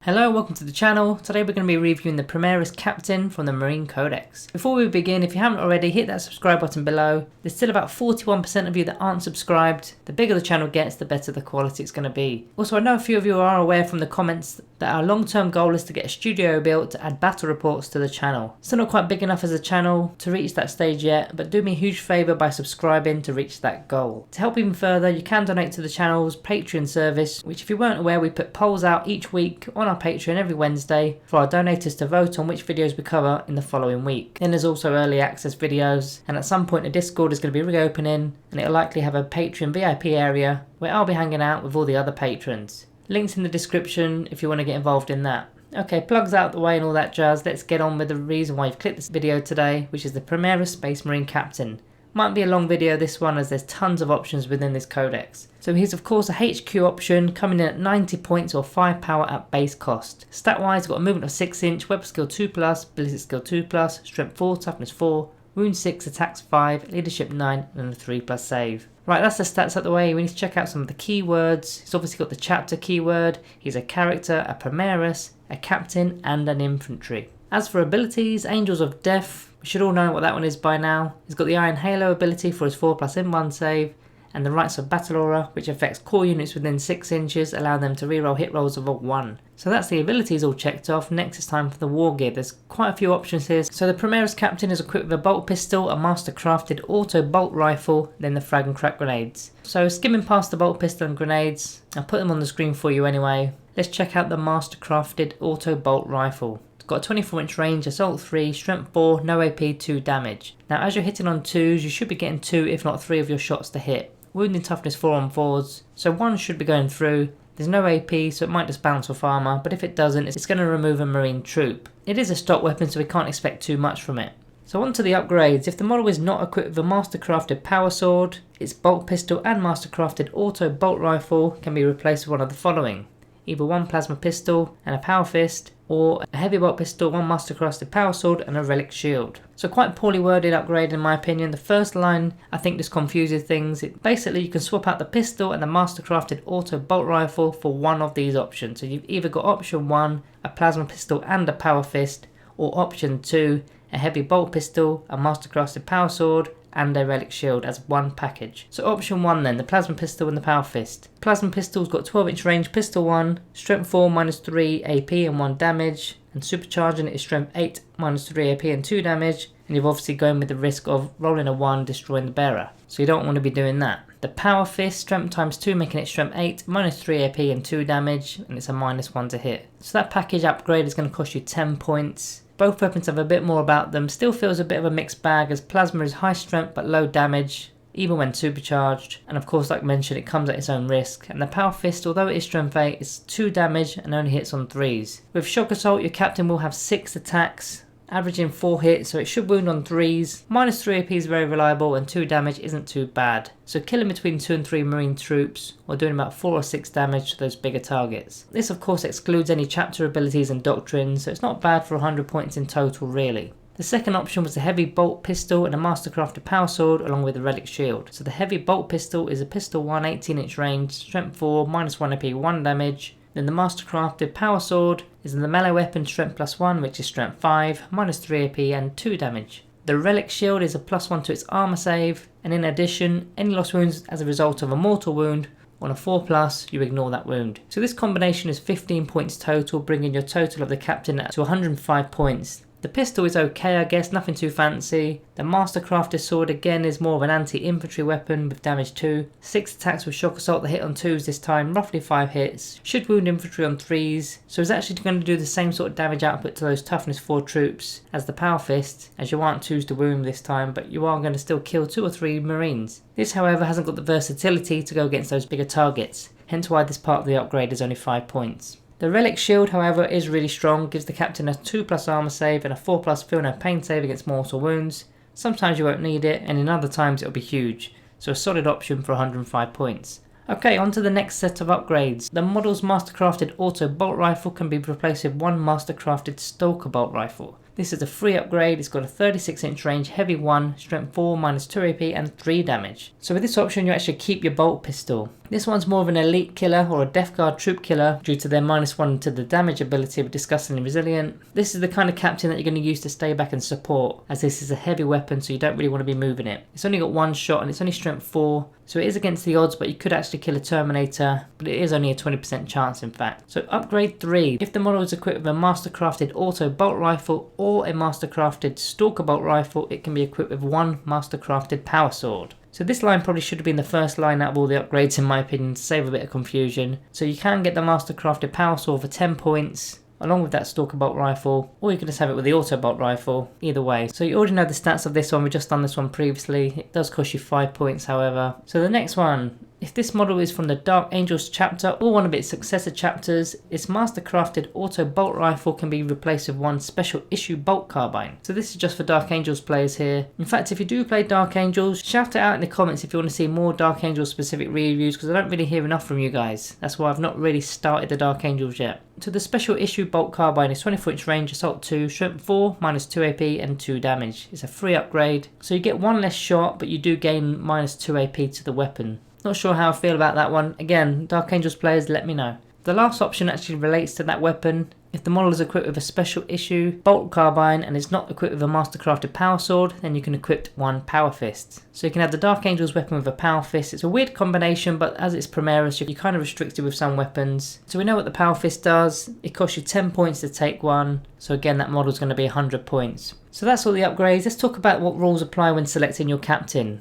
Hello, welcome to the channel. Today we're going to be reviewing the Primaris Captain from the Marine Codex. Before we begin, if you haven't already, hit that subscribe button below. There's still about 41% of you that aren't subscribed. The bigger the channel gets, the better the quality it's going to be. Also, I know a few of you are aware from the comments that our long-term goal is to get a studio built to add battle reports to the channel. Still not quite big enough as a channel to reach that stage yet, but do me a huge favour by subscribing to reach that goal. To help even further, you can donate to the channel's Patreon service, which if you weren't aware, we put polls out each week on our Patreon every Wednesday for our donators to vote on which videos we cover in the following week. Then there's also early access videos, and at some point the Discord is going to be reopening and it'll likely have a Patreon VIP area where I'll be hanging out with all the other patrons. Links in the description if you want to get involved in that. Okay, plugs out the way and all that jazz, let's get on with the reason why you've clicked this video today, which is the Primaris Space Marine Captain. Might be a long video this one as there's tons of options within this codex. So here's of course a HQ option coming in at 90 points or 5 power at base cost. Stat wise got a movement of 6 inch, weapon skill 2+, ballistic skill 2+, strength 4, toughness 4, wound 6, attacks 5, leadership 9 and a 3+ save. Right, that's the stats out the way. We need to check out some of the keywords. He's obviously got the chapter keyword, he's a character, a Primaris, a captain and an infantry. As for abilities, Angels of Death, we should all know what that one is by now. He's got the Iron Halo ability for his 4+ in1 save, and the Rights of Battle Aura, which affects core units within 6 inches, allowing them to reroll hit rolls of a 1. So that's the abilities all checked off. Next it's time for the Wargear. There's quite a few options here. So the Primaris Captain is equipped with a bolt pistol, a master crafted auto bolt rifle, then the frag and crack grenades. So skimming past the bolt pistol and grenades, I'll put them on the screen for you anyway. Let's check out the master crafted auto bolt rifle. Got a 24-inch range, assault 3, strength 4, no AP, 2 damage. Now as you're hitting on 2s, you should be getting 2 if not 3 of your shots to hit. Wounding toughness 4 on 4s, so 1 should be going through. There's no AP, so it might just bounce off armour, but if it doesn't, it's going to remove a marine troop. It is a stock weapon, so we can't expect too much from it. So on to the upgrades. If the model is not equipped with a master crafted power sword, its bolt pistol and master crafted auto bolt rifle can be replaced with one of the following. Either one plasma pistol and a power fist, or a heavy bolt pistol, one master crafted power sword and a relic shield. So quite poorly worded upgrade in my opinion. The first line I think just confuses things. Basically you can swap out the pistol and the master crafted auto bolt rifle for one of these options. So you've either got option 1, a plasma pistol and a power fist, or option 2, a heavy bolt pistol, a master crafted power sword and a relic shield as one package. So option 1 then, the plasma pistol and the power fist. Plasma pistol's got 12-inch range, pistol 1, strength 4, -3 AP and 1 damage, and supercharging it is strength 8, -3 AP and 2 damage, and you're obviously going with the risk of rolling a 1, destroying the bearer. So you don't want to be doing that. The power fist, strength ×2, making it strength 8, -3 AP and 2 damage, and it's a -1 to hit. So that package upgrade is going to cost you 10 points. Both weapons have a bit more about them. Still feels a bit of a mixed bag as plasma is high strength but low damage, even when supercharged. And of course, like mentioned, it comes at its own risk. And the power fist, although it is strength 8, is 2 damage and only hits on 3s. With shock assault, your captain will have 6 attacks, averaging 4 hits, so it should wound on 3s. -3 AP is very reliable and 2 damage isn't too bad. So killing between 2 and 3 marine troops, or doing about 4 or 6 damage to those bigger targets. This of course excludes any chapter abilities and doctrines, so it's not bad for 100 points in total really. The second option was the heavy bolt pistol and a master crafted power sword along with the relic shield. So the heavy bolt pistol is a pistol 1, 18-inch range, strength 4, -1 AP, 1 damage. Then the master crafted power sword is the melee weapon strength +1, which is strength 5, -3 AP and 2 damage. The relic shield is a +1 to its armor save, and in addition, any lost wounds as a result of a mortal wound on a 4+, you ignore that wound. So this combination is 15 points total, bringing your total of the captain to 105 points. The pistol is okay I guess, nothing too fancy. The master crafted sword again is more of an anti-infantry weapon with damage 2. 6 attacks with shock assault that hit on 2s this time, roughly 5 hits. Should wound infantry on 3s, so it's actually going to do the same sort of damage output to those toughness 4 troops as the power fist, as you aren't 2s to wound this time, but you are going to still kill 2 or 3 marines. This however hasn't got the versatility to go against those bigger targets, hence why this part of the upgrade is only 5 points. The relic shield however is really strong, gives the captain a 2+ armor save and a 4+ feel no pain save against mortal wounds. Sometimes you won't need it and in other times it'll be huge, so a solid option for 105 points. Okay, on to the next set of upgrades. The model's mastercrafted auto bolt rifle can be replaced with one mastercrafted stalker bolt rifle. This is a free upgrade. It's got a 36-inch range, heavy 1, strength 4, -2 AP and 3 damage. So with this option you actually keep your bolt pistol. This one's more of an elite killer or a Death Guard troop killer due to their -1 to the damage ability of disgustingly resilient. This is the kind of captain that you're going to use to stay back and support, as this is a heavy weapon so you don't really want to be moving it. It's only got one shot and it's only strength 4, so it is against the odds, but you could actually kill a Terminator, but it is only a 20% chance in fact. So upgrade 3, if the model is equipped with a mastercrafted auto bolt rifle or a mastercrafted stalker bolt rifle, it can be equipped with one mastercrafted power sword. So this line probably should have been the first line out of all the upgrades in my opinion, to save a bit of confusion. So you can get the mastercrafted power sword for 10 points, along with that stalker bolt rifle, or you can just have it with the auto bolt rifle, either way. So you already know the stats of this one, we've just done this one previously. It does cost you 5 points however. So the next one, if this model is from the Dark Angels chapter or one of its successor chapters, its mastercrafted auto bolt rifle can be replaced with one special issue bolt carbine. So this is just for Dark Angels players here. In fact, if you do play Dark Angels, shout it out in the comments if you want to see more Dark Angels specific reviews, because I don't really hear enough from you guys. That's why I've not really started the Dark Angels yet. So the special issue bolt carbine is 24-inch range, assault 2, strength 4, -2 AP and 2 damage. It's a free upgrade, so you get one less shot, but you do gain -2 AP to the weapon. Not sure how I feel about that one. Again, Dark Angels players, let me know. The last option actually relates to that weapon. If the model is equipped with a special issue bolt carbine and is not equipped with a mastercrafted power sword, then you can equip one power fist. So you can have the Dark Angels weapon with a power fist. It's a weird combination, but as it's Primaris, you're kind of restricted with some weapons. So we know what the power fist does. It costs you 10 points to take one. So again, that model is going to be 100 points. So that's all the upgrades. Let's talk about what rules apply when selecting your captain.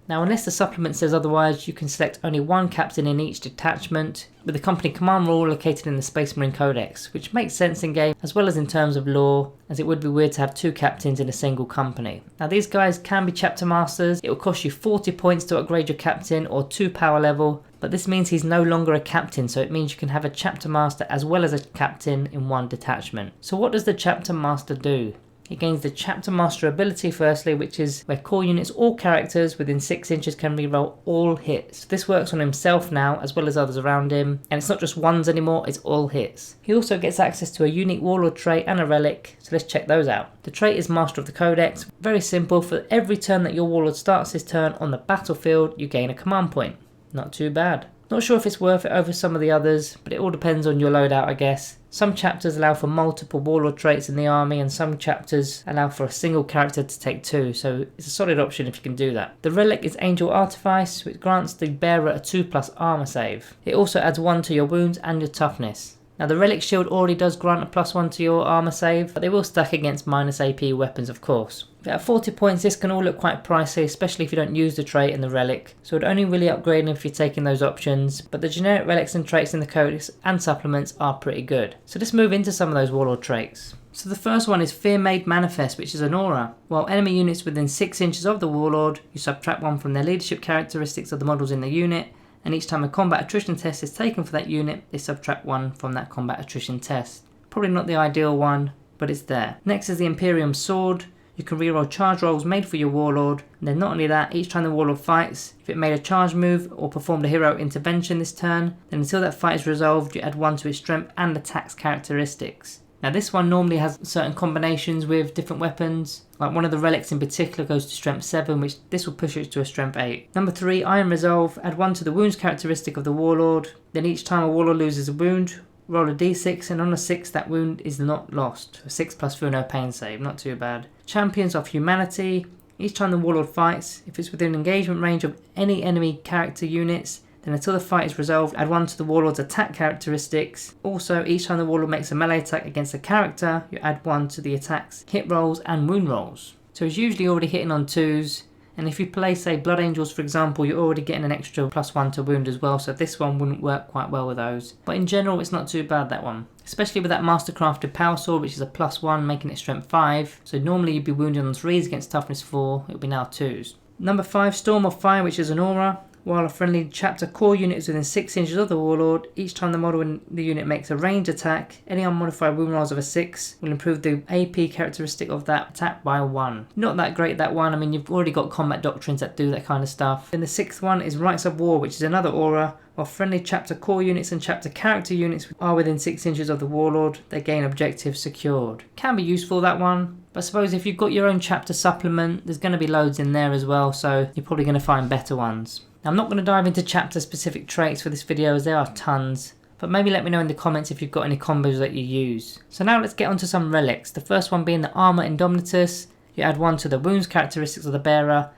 Now, unless the supplement says otherwise, you can select only one captain in each detachment, with the company command rule located in the Space Marine Codex, which makes sense in game as well as in terms of lore, as it would be weird to have 2 captains in a single company. Now, these guys can be chapter masters. It will cost you 40 points to upgrade your captain or 2 power level, but this means he's no longer a captain, so it means you can have a chapter master as well as a captain in one detachment. So what does the chapter master do? It gains the Chapter Master ability firstly, which is where core units or characters within 6 inches can reroll all hits. This works on himself now as well as others around him, and it's not just ones anymore, it's all hits. He also gets access to a unique warlord trait and a relic, so let's check those out. The trait is Master of the Codex. Very simple, for every turn that your warlord starts his turn on the battlefield, you gain a command point. Not too bad. Not sure if it's worth it over some of the others, but it all depends on your loadout I guess. Some chapters allow for multiple warlord traits in the army, and some chapters allow for a single character to take 2, so it's a solid option if you can do that. The relic is Angel Artifice, which grants the bearer a 2+ armor save. It also adds 1 to your wounds and your toughness. Now the relic shield already does grant a +1 to your armor save, but they will stack against -AP weapons of course. At 40 points this can all look quite pricey, especially if you don't use the trait and the relic, so it would only really upgrade if you're taking those options, but the generic relics and traits in the codex and supplements are pretty good. So let's move into some of those warlord traits. So the first one is Fear Made Manifest, which is an aura. While enemy units within 6 inches of the warlord, you subtract 1 from their leadership characteristics of the models in the unit, and each time a combat attrition test is taken for that unit, they subtract 1 from that combat attrition test. Probably not the ideal one, but it's there. Next is the Imperium Sword. You can reroll charge rolls made for your warlord, and then not only that, each time the warlord fights, if it made a charge move or performed a hero intervention this turn, then until that fight is resolved, you add 1 to its strength and attacks characteristics. Now this one normally has certain combinations with different weapons, like one of the relics in particular goes to strength 7, which this will push it to a strength 8. Number 3, Iron Resolve, add 1 to the wounds characteristic of the warlord, then each time a warlord loses a wound, roll a d6, and on a 6 that wound is not lost. A 6+ through no pain save, not too bad. Champions of Humanity, each time the warlord fights, if it's within engagement range of any enemy character units, then until the fight is resolved, add 1 to the warlord's attack characteristics. Also, each time the warlord makes a melee attack against a character, you add 1 to the attack's hit rolls and wound rolls. So he's usually already hitting on 2s, and if you play say Blood Angels for example, you're already getting an extra +1 to wound as well, so this one wouldn't work quite well with those. But in general it's not too bad, that one. Especially with that Mastercrafted Power Sword, which is a +1 making it strength 5, so normally you'd be wounded on 3s against toughness 4, it would be now 2s. Number 5, Storm of Fire, which is an aura. While a friendly chapter core unit is within 6 inches of the warlord, each time the model in the unit makes a ranged attack, any unmodified wound rolls of a 6 will improve the AP characteristic of that attack by 1. Not that great, that one. I mean, you've already got combat doctrines that do that kind of stuff. And the 6th one is Rights of War, which is another aura. While friendly chapter core units and chapter character units are within 6 inches of the warlord, they gain objectives secured. Can be useful, that one. But I suppose if you've got your own chapter supplement, there's going to be loads in there as well, so you're probably going to find better ones. Now, I'm not going to dive into chapter specific traits for this video as there are tons, but maybe let me know in the comments if you've got any combos that you use. So now let's get onto some relics, the first one being the Armor Indomitus. You add 1 to the wounds characteristics of the bearer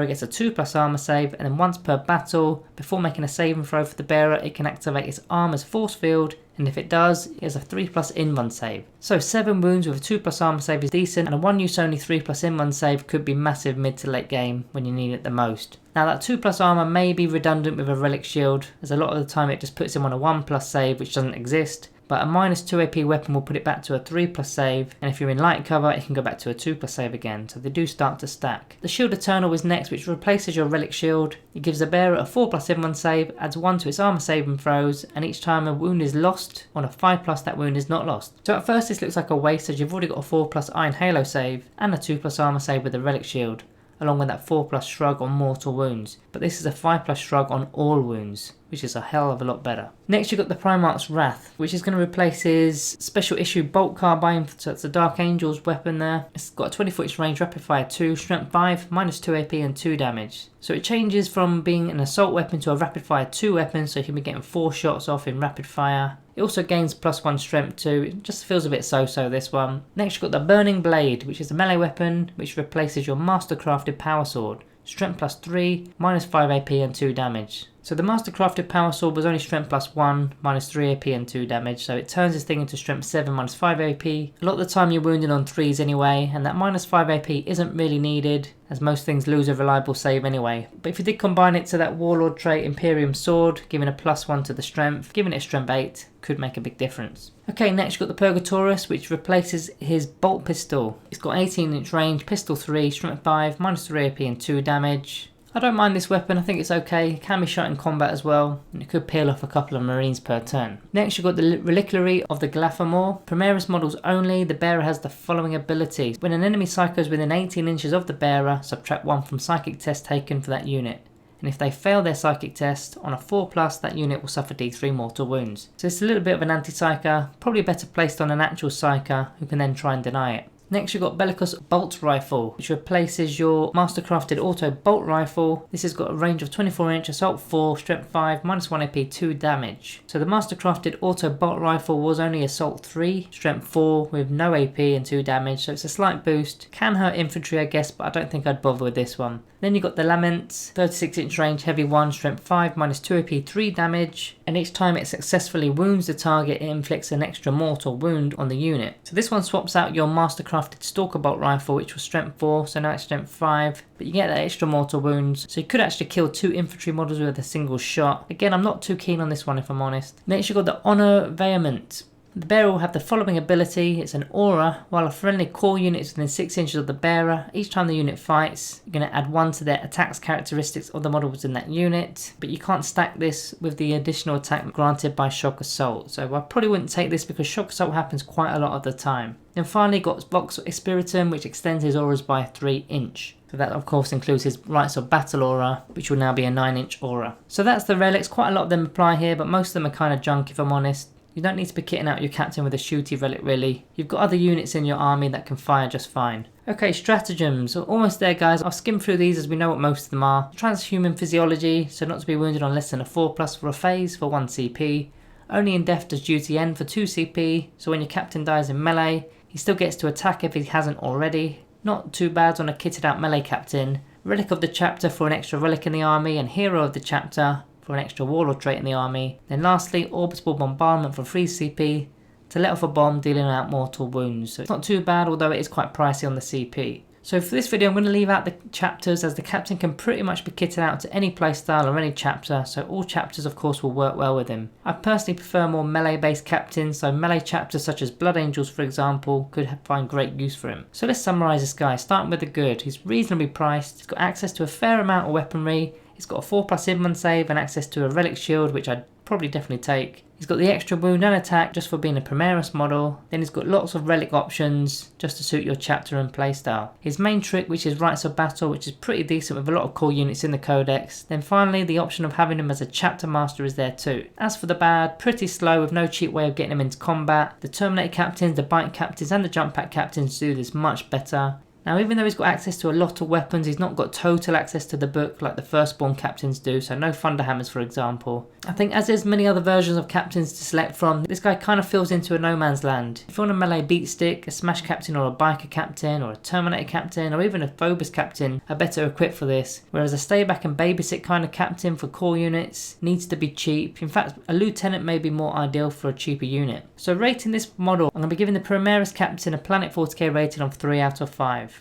gets a 2+ armor save, and then once per battle, before making a saving throw for the bearer, it can activate its armor's force field, and if it does, it has a 3+ in-run save. So 7 wounds with a 2+ armor save is decent, and a 1 use only 3+ in-run save could be massive mid to late game when you need it the most. Now that 2+ armor may be redundant with a relic shield, as a lot of the time it just puts him on a 1+ save which doesn't exist. But a -2 AP weapon will put it back to a 3+ save, and if you're in light cover it can go back to a 2+ save again, so they do start to stack. The Shield Eternal is next, which replaces your relic shield. It gives the bearer a 4+ in-run save, adds 1 to its armor saving throws, and each time a wound is lost, on a 5+ that wound is not lost. So at first this looks like a waste as you've already got a 4+ Iron Halo save and a 2+ armor save with the relic shield, along with that 4+ shrug on mortal wounds, but this is a 5+ shrug on all wounds, which is a hell of a lot better. Next you've got the Primaris Wrath, which is going to replace his special issue Bolt Carbine, so it's the Dark Angel's weapon there. It's got a 20 foot range, rapid fire 2, strength 5, -2 AP and 2 damage. So it changes from being an assault weapon to a rapid fire 2 weapon, so you can be getting 4 shots off in rapid fire. It also gains +1 strength too. It just feels a bit so-so, this one. Next you've got the Burning Blade, which is a melee weapon which replaces your Mastercrafted Power Sword. Strength +3, -5 AP and 2 damage. So the Mastercrafted Power Sword was only strength +1, -3 AP and 2 damage, so it turns this thing into strength 7, -5 AP. A lot of the time you're wounded on 3s anyway, and that -5 AP isn't really needed, as most things lose a reliable save anyway. But if you did combine it to that Warlord trait Imperium Sword, giving a +1 to the strength, giving it a strength 8, could make a big difference. Okay, next you've got the Purgatorus, which replaces his Bolt Pistol. It's got 18-inch range, pistol 3, strength 5, -3 AP and 2 damage. I don't mind this weapon, I think it's okay. It can be shot in combat as well, and it could peel off a couple of marines per turn. Next you've got the Reliquary of the Glathamor. Primaris models only, the bearer has the following ability. When an enemy psychos within 18 inches of the bearer, subtract 1 from psychic test taken for that unit. And if they fail their psychic test, on a 4+, that unit will suffer D3 mortal wounds. So it's a little bit of an anti-psyker, probably better placed on an actual psyker who can then try and deny it. Next you've got Bellicus Bolt Rifle, which replaces your Mastercrafted Auto Bolt Rifle. This has got a range of 24-inch, assault 4, strength 5, -1 AP, 2 damage. So the Mastercrafted Auto Bolt Rifle was only assault 3, strength 4 with no AP and 2 damage, so it's a slight boost. Can hurt infantry I guess, but I don't think I'd bother with this one. Then you've got the Lament, 36-inch range, heavy 1, strength 5, -2 AP, 3 damage, and each time it successfully wounds the target, it inflicts an extra mortal wound on the unit. So this one swaps out your Mastercrafted Stalker Bolt Rifle, which was strength 4, so now it's strength 5, but you get that extra mortal wounds, so you could actually kill 2 infantry models with a single shot. Again, I'm not too keen on this one if I'm honest. Next you've got the Honor Vehement. The bearer will have the following ability. It's an aura. While a friendly core unit is within 6 inches of the bearer, each time the unit fights, you're going to add 1 to their attacks characteristics of the model within that unit, but you can't stack this with the additional attack granted by Shock Assault. So I probably wouldn't take this because Shock Assault happens quite a lot of the time. Then finally got Vox Espiritum, which extends his auras by 3 inch. So that of course includes his Rites of Battle aura, which will now be a 9-inch aura. So that's the relics. Quite a lot of them apply here, but most of them are kind of junk if I'm honest. You don't need to be kitting out your captain with a shooty relic really. You've got other units in your army that can fire just fine. Okay, stratagems. Almost there guys. I'll skim through these as we know what most of them are. Transhuman physiology, so not to be wounded on less than a 4+ for a phase for 1 CP. Only in death does duty end for 2 CP, so when your captain dies in melee, he still gets to attack if he hasn't already. Not too bad on a kitted out melee captain. Relic of the chapter for an extra relic in the army, and hero of the chapter for an extra warlord trait in the army. Then lastly, orbital bombardment for 3 CP to let off a bomb dealing out mortal wounds. So it's not too bad, although it is quite pricey on the CP. So for this video I'm going to leave out the chapters, as the captain can pretty much be kitted out to any playstyle or any chapter, so all chapters of course will work well with him. I personally prefer more melee based captains, so melee chapters such as Blood Angels for example could find great use for him. So let's summarise this guy, starting with the good. He's reasonably priced, he's got access to a fair amount of weaponry, he's got a 4+ in-run save and access to a relic shield, which I'd probably definitely take. He's got the extra wound and attack just for being a Primaris model. Then he's got lots of relic options just to suit your chapter and playstyle. His main trick, which is Rites of Battle, which is pretty decent with a lot of core units in the codex. Then finally the option of having him as a chapter master is there too. As for the bad, pretty slow with no cheap way of getting him into combat. The Terminator captains, the bite captains and the jump pack captains do this much better. Now, even though he's got access to a lot of weapons, he's not got total access to the book like the Firstborn captains do, so no Thunderhammers for example. I think as there's many other versions of captains to select from, this guy kind of fills into a no man's land. If you want a melee beat stick, a smash captain or a biker captain or a terminator captain or even a Phobos captain are better equipped for this, whereas a stay back and babysit kind of captain for core units needs to be cheap. In fact, a lieutenant may be more ideal for a cheaper unit. So rating this model, I'm going to be giving the Primaris captain a Planet 40k rating of 3 out of 5.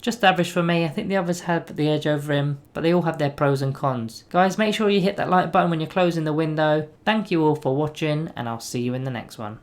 Just average for me. I think the others have the edge over him, but they all have their pros and cons. Guys, make sure you hit that like button when you're closing the window. Thank you all for watching, and I'll see you in the next one.